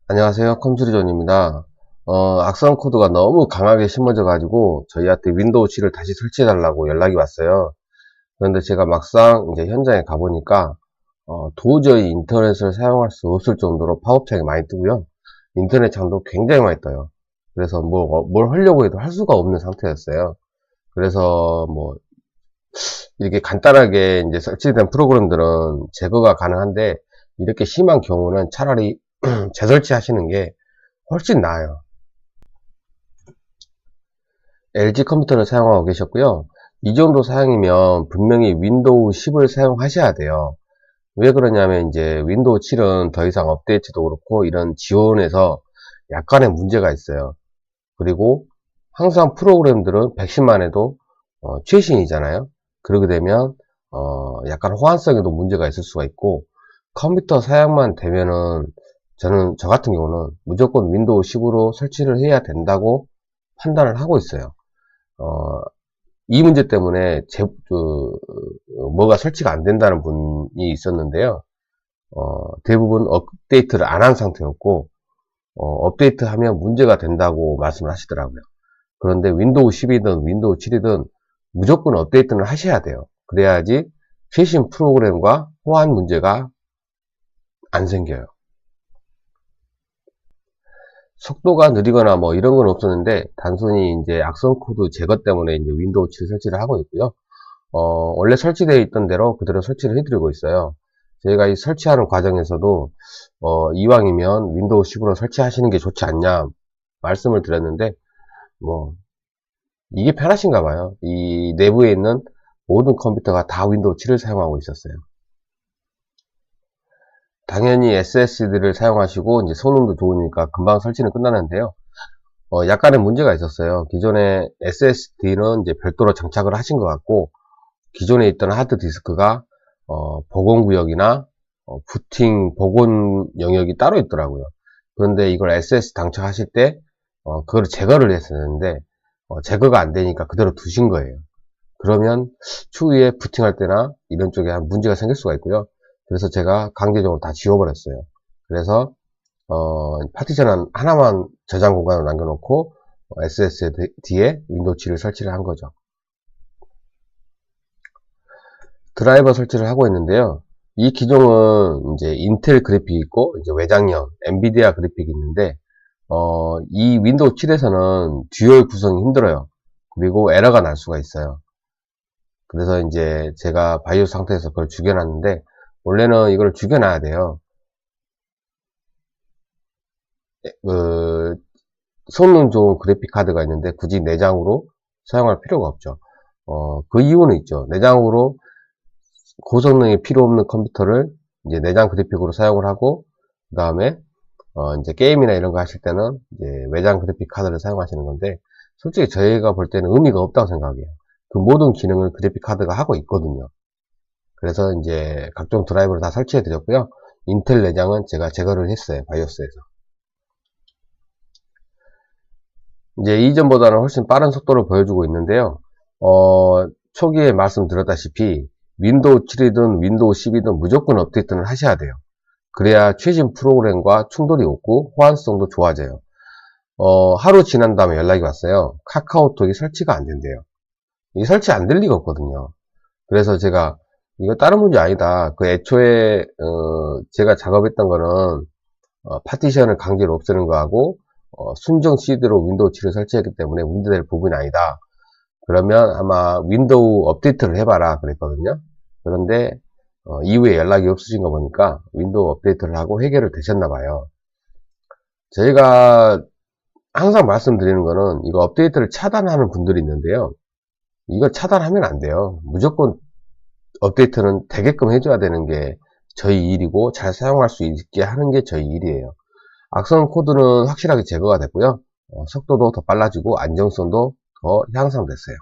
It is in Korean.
안녕하세요. 컴퓨터존입니다. 악성 코드가 너무 강하게 심어져 가지고 저희한테 윈도우 7을 다시 설치해 달라고 연락이 왔어요. 그런데 제가 막상 이제 현장에 가보니까 도저히 인터넷을 사용할 수 없을 정도로 팝업창이 많이 뜨고요. 인터넷 창도 굉장히 많이 떠요. 그래서 뭘 하려고 해도 할 수가 없는 상태였어요. 그래서 이렇게 간단하게 이제 설치된 프로그램들은 제거가 가능한데, 이렇게 심한 경우는 차라리 재설치 하시는 게 훨씬 나아요. LG 컴퓨터를 사용하고 계셨고요. 이 정도 사양이면 분명히 윈도우 10을 사용하셔야 돼요. 왜 그러냐면 이제 윈도우 7은 더 이상 업데이트도 그렇고 이런 지원에서 약간의 문제가 있어요. 그리고 항상 프로그램들은 110만 해도 최신이잖아요. 그러게 되면 약간 호환성에도 문제가 있을 수가 있고, 컴퓨터 사양만 되면은 저 같은 경우는 무조건 윈도우 10으로 설치를 해야 된다고 판단을 하고 있어요. 이 문제 때문에 뭐가 설치가 안 된다는 분이 있었는데요. 대부분 업데이트를 안 한 상태였고, 업데이트 하면 문제가 된다고 말씀을 하시더라고요. 그런데 윈도우 10이든 윈도우 7이든 무조건 업데이트는 하셔야 돼요. 그래야지 최신 프로그램과 호환 문제가 안 생겨요. 속도가 느리거나 뭐 이런 건 없었는데, 단순히 이제 악성 코드 제거 때문에 이제 윈도우 7 설치를 하고 있고요. 원래 설치되어 있던 대로 그대로 설치를 해드리고 있어요. 저희가 이 설치하는 과정에서도 이왕이면 윈도우 10으로 설치하시는 게 좋지 않냐 말씀을 드렸는데, 뭐 이게 편하신가 봐요. 이 내부에 있는 모든 컴퓨터가 다 윈도우 7을 사용하고 있었어요. 당연히 SSD를 사용하시고 이제 성능도 좋으니까 금방 설치는 끝나는데요. 약간의 문제가 있었어요. 기존에 SSD는 이제 별도로 장착을 하신 것 같고, 기존에 있던 하드디스크가 복원구역이나 부팅 복원 영역이 따로 있더라고요. 그런데 이걸 SS 장착하실 때 그걸 제거를 했었는데, 제거가 안 되니까 그대로 두신 거예요. 그러면 추후에 부팅할 때나 이런 쪽에 문제가 생길 수가 있고요. 그래서 제가 강제적으로 다 지워버렸어요. 그래서 파티션 하나만 저장 공간을 남겨놓고 SSD에 윈도우 7을 설치를 한 거죠. 드라이버 설치를 하고 있는데요. 이 기종은 이제 인텔 그래픽이 있고 이제 외장형 엔비디아 그래픽이 있는데, 이 윈도우 7에서는 듀얼 구성이 힘들어요. 그리고 에러가 날 수가 있어요. 그래서 이제 제가 바이오스 상태에서 그걸 죽여놨는데, 원래는 이걸 죽여놔야 돼요. 성능 좋은 그래픽 카드가 있는데 굳이 내장으로 사용할 필요가 없죠. 그 이유는 있죠. 내장으로 고성능이 필요 없는 컴퓨터를 이제 내장 그래픽으로 사용을 하고, 그 다음에 이제 게임이나 이런 거 하실 때는 이제 외장 그래픽 카드를 사용하시는 건데, 솔직히 저희가 볼 때는 의미가 없다고 생각해요. 그 모든 기능을 그래픽 카드가 하고 있거든요. 그래서 이제 각종 드라이버를 다 설치해 드렸고요. 인텔 내장은 제가 제거를 했어요. 바이오스에서. 이제 이전보다는 훨씬 빠른 속도를 보여주고 있는데요. 초기에 말씀드렸다시피 윈도우 7이든 윈도우 10이든 무조건 업데이트는 하셔야 돼요. 그래야 최신 프로그램과 충돌이 없고 호환성도 좋아져요. 하루 지난 다음에 연락이 왔어요. 카카오톡이 설치가 안 된대요. 이게 설치 안 될 리가 없거든요. 그래서 제가 이거 다른 문제 아니다. 그 애초에 제가 작업했던 거는 파티션을 강제로 없애는 거하고 순정 CD로 윈도우 7을 설치했기 때문에 문제될 부분이 아니다. 그러면 아마 윈도우 업데이트를 해봐라 그랬거든요. 그런데 이후에 연락이 없으신 거 보니까 윈도우 업데이트를 하고 해결을 되셨나 봐요. 저희가 항상 말씀드리는 거는, 이거 업데이트를 차단하는 분들이 있는데요. 이거 차단하면 안 돼요. 무조건 업데이트는 되게끔 해줘야 되는 게 저희 일이고, 잘 사용할 수 있게 하는 게 저희 일이에요. 악성 코드는 확실하게 제거가 됐고요. 속도도 더 빨라지고 안정성도 더 향상됐어요.